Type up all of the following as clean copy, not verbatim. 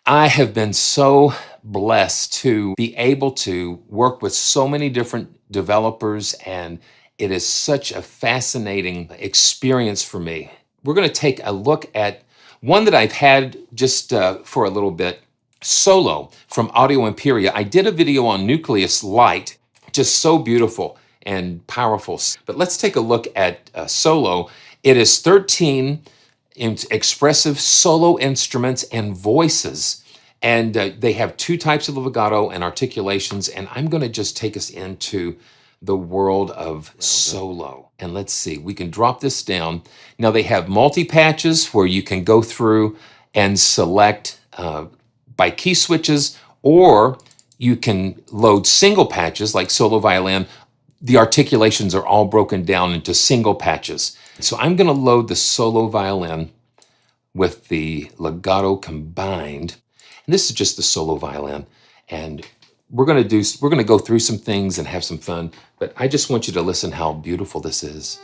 I have been so blessed to be able to work with so many different developers, and it is such a fascinating experience for me. We're going to take a look at one that I've had just for a little bit, Solo from Audio Imperia. I did a video on Nucleus Light, just so beautiful and powerful. But let's take a look at Solo. It is 13 expressive solo instruments and voices. And they have two types of legato and articulations. And I'm going to just take us into the world of solo. And let's see, we can drop this down. Now they have multi-patches where you can go through and select by key switches, or you can load single patches like solo violin. The articulations are all broken down into single patches. So I'm going to load the solo violin with the legato combined. And this is just the solo violin. And we're going to go through some things and have some fun, but I just want you to listen how beautiful this is.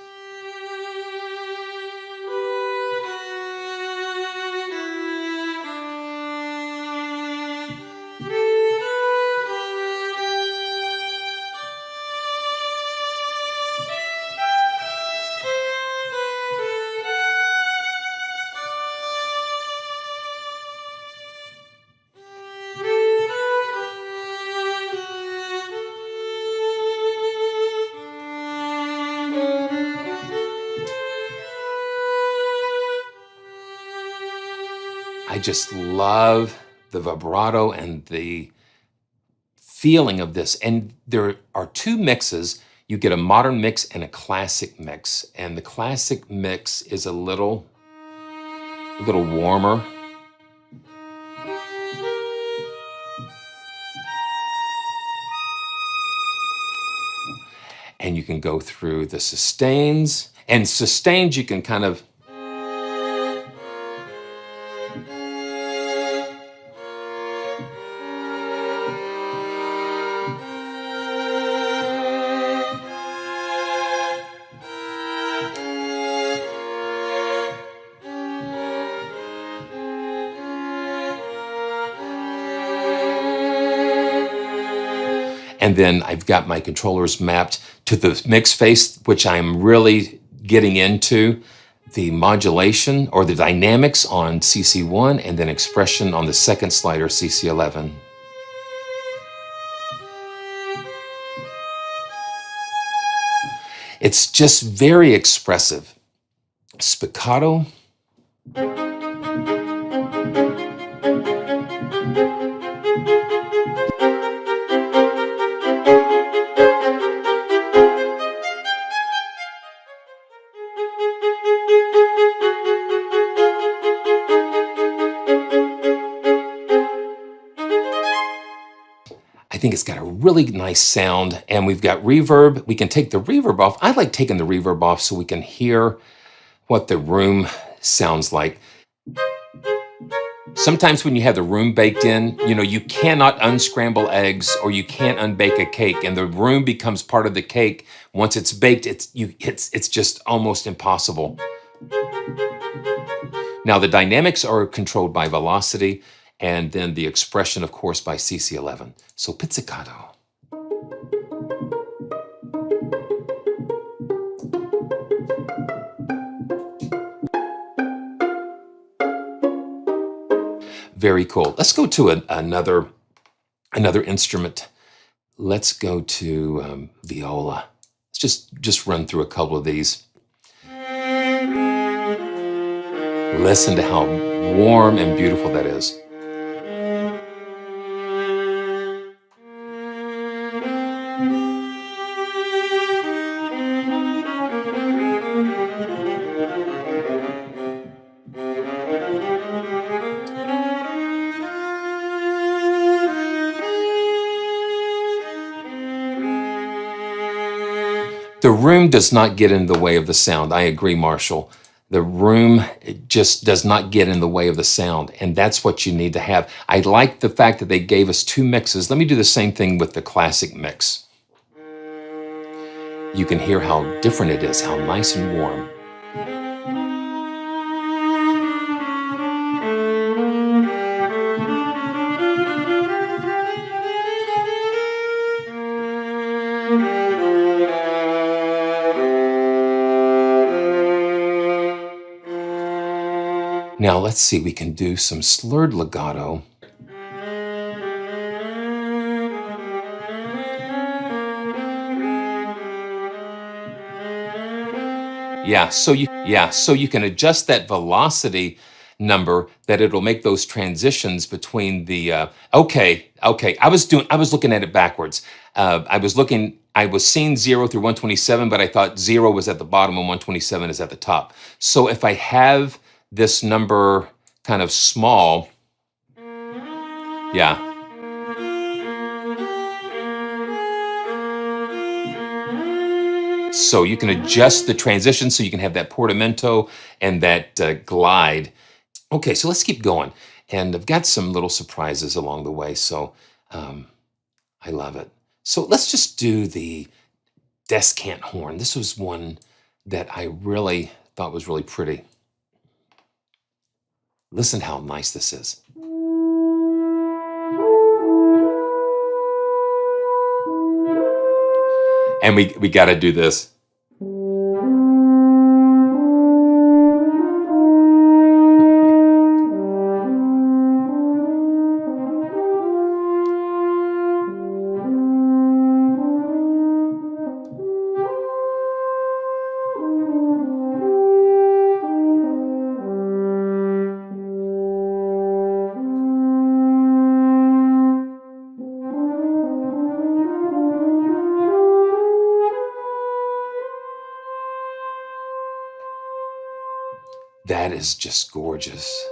I just love the vibrato and the feeling of this. And there are two mixes. You get a modern mix and a classic mix. And the classic mix is a little warmer. And you can go through the sustains. And sustains you can kind of and then I've got my controllers mapped to the mix face, which I'm really getting into, the modulation or the dynamics on CC1, and then expression on the second slider, CC11. It's just very expressive. Spiccato. I think it's got a really nice sound, and we've got reverb. We can take the reverb off. I like taking the reverb off so we can hear what the room sounds like. Sometimes when you have the room baked in, you cannot unscramble eggs or you can't unbake a cake, and the room becomes part of the cake. Once it's baked, it's just almost impossible. Now the dynamics are controlled by velocity, and then the expression, of course, by CC11. So pizzicato. Very cool. Let's go to another instrument. Let's go to viola. Let's just run through a couple of these. Listen to how warm and beautiful that is. The room does not get in the way of the sound. I agree, Marshall. The room just does not get in the way of the sound, and that's what you need to have. I like the fact that they gave us two mixes. Let me do the same thing with the classic mix. You can hear how different it is, how nice and warm. Now let's see, we can do some slurred legato. Yeah, so you can adjust that velocity number that it'll make those transitions between the okay, I was looking at it backwards. I was seeing 0 through 127, but I thought 0 was at the bottom and 127 is at the top. So if I have this number kind of small, yeah. So you can adjust the transition so you can have that portamento and that glide. Okay, so let's keep going. And I've got some little surprises along the way, so I love it. So let's just do the Descant Horn. This was one that I really thought was really pretty. Listen how nice this is. And we got to do this. That is just gorgeous.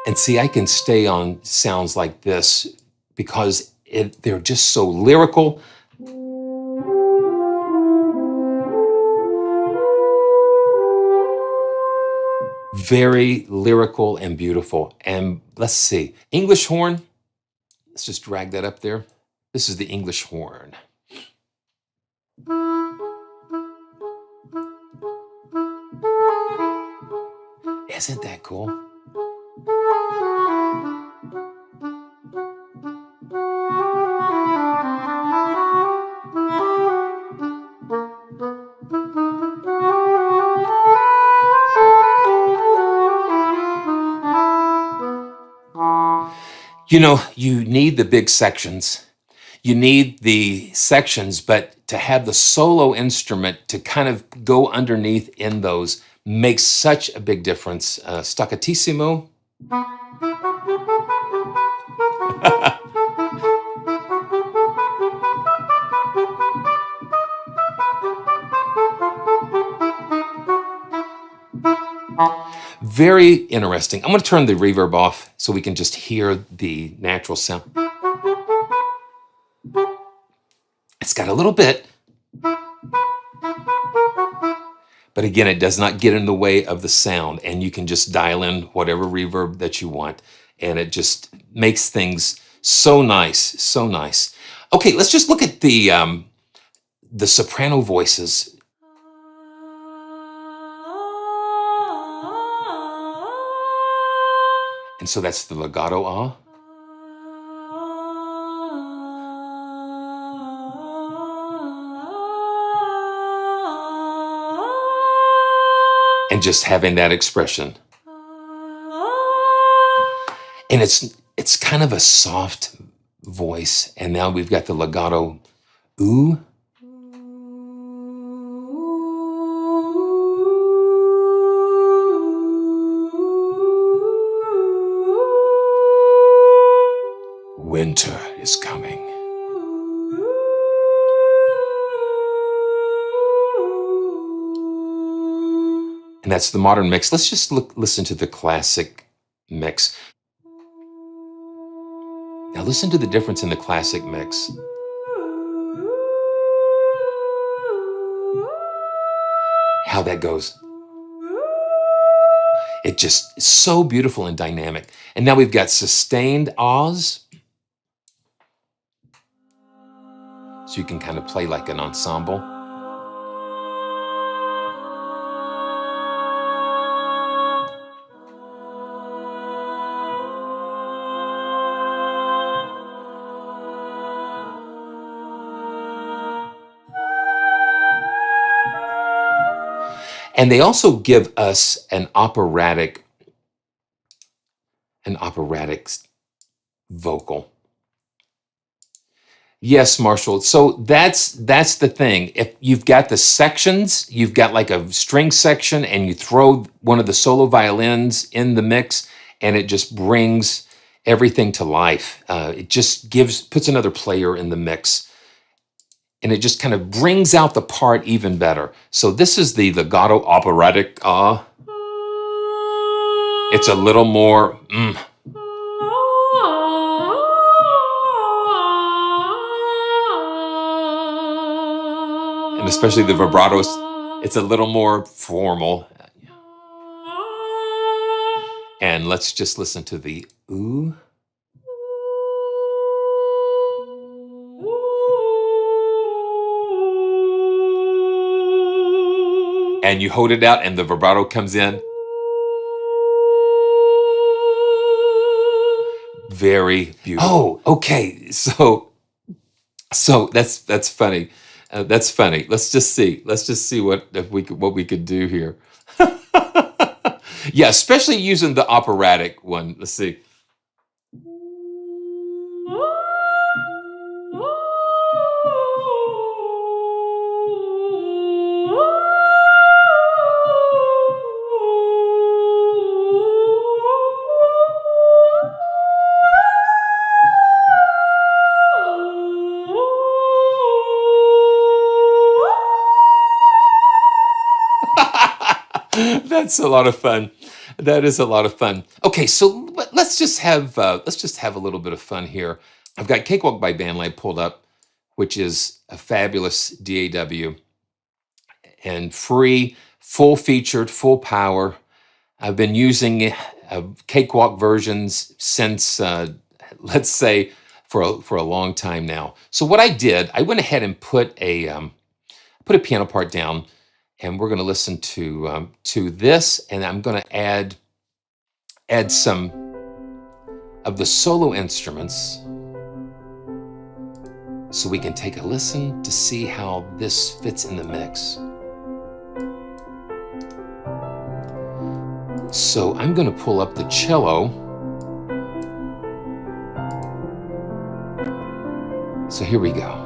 And see, I can stay on sounds like this because they're just so lyrical. Very lyrical and beautiful. And let's see, English horn. Let's just drag that up there. This is the English horn. Isn't that cool? You know, you need the big sections. You need the sections, but to have the solo instrument to kind of go underneath in those makes such a big difference. Staccatissimo. Very interesting. I'm going to turn the reverb off so we can just hear the natural sound. It's got a little bit, but again, it does not get in the way of the sound, and you can just dial in whatever reverb that you want, and it just makes things so nice, so nice. Okay, let's just look at the soprano voices. And so that's the legato ah. And just having that expression. And it's kind of a soft voice. And now we've got the legato ooh. Winter is coming. And that's the modern mix. Let's just listen to the classic mix. Now listen to the difference in the classic mix. How that goes. It just is so beautiful and dynamic. And now we've got sustained ahs. So you can kind of play like an ensemble. And they also give us an operatic vocal. Yes, Marshall. So that's the thing. If you've got the sections, you've got like a string section, and you throw one of the solo violins in the mix, and it just brings everything to life. It just puts another player in the mix, and it just kind of brings out the part even better. So this is the legato operatic. It's a little more. And especially the vibratos, it's a little more formal. And let's just listen to the ooh. And you hold it out and the vibrato comes in. Very beautiful. Oh, okay. So that's funny. That's funny. Let's just see what we could do here. Yeah, especially using the operatic one. Let's see. That's a lot of fun. That is a lot of fun. Okay, so let's just have a little bit of fun here. I've got Cakewalk by Bandlab pulled up, which is a fabulous DAW and free, full featured, full power. I've been using Cakewalk versions since let's say for a long time now. So what I did, I went ahead and put a piano part down. And we're going to listen to this, and I'm going to add some of the solo instruments, so we can take a listen to see how this fits in the mix. So I'm going to pull up the cello. So here we go.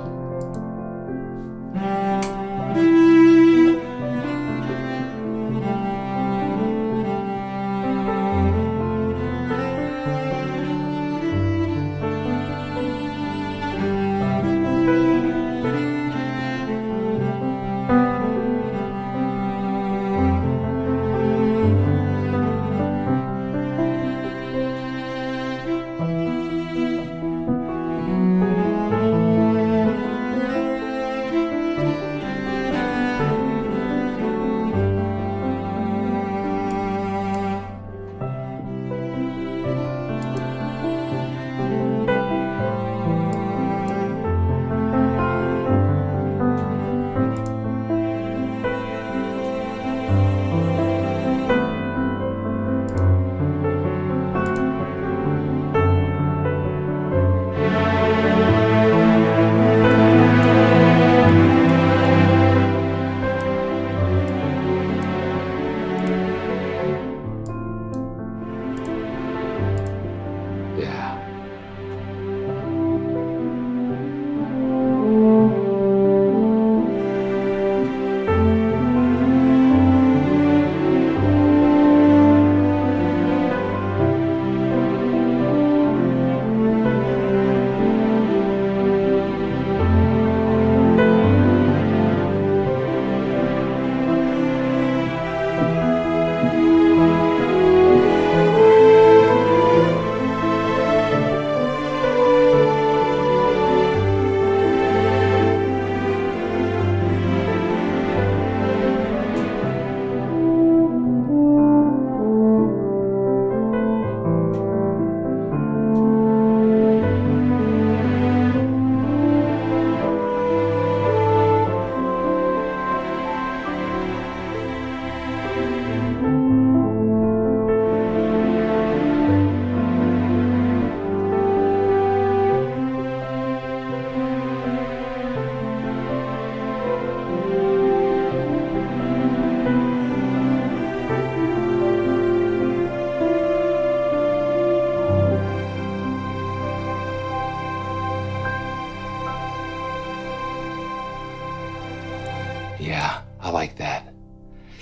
I like that.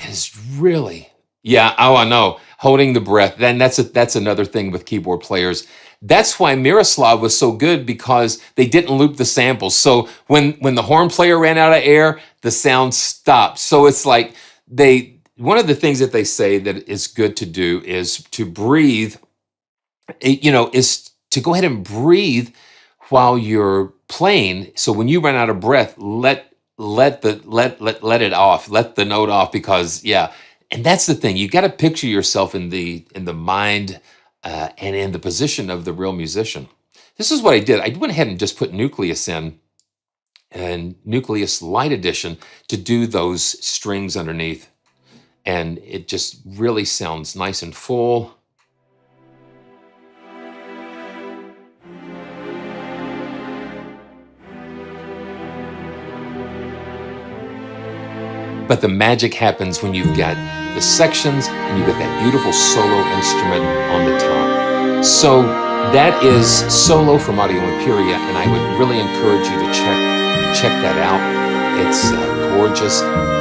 It is really, yeah. Oh, I know. Holding the breath. Then that's another thing with keyboard players. That's why Miroslav was so good, because they didn't loop the samples. So when the horn player ran out of air, the sound stopped. So it's like one of the things that they say that is good to do is to breathe. Is to go ahead and breathe while you're playing. So when you run out of breath, let it off, let the note off, because yeah. And that's the thing. You got to picture yourself in the mind and in the position of the real musician. This is what I did. I went ahead and just put Nucleus in, and Nucleus Light Edition, to do those strings underneath. And it just really sounds nice and full. But the magic happens when you've got the sections and you've got that beautiful solo instrument on the top. So that is Solo from Audio Imperia, and I would really encourage you to check that out. It's gorgeous.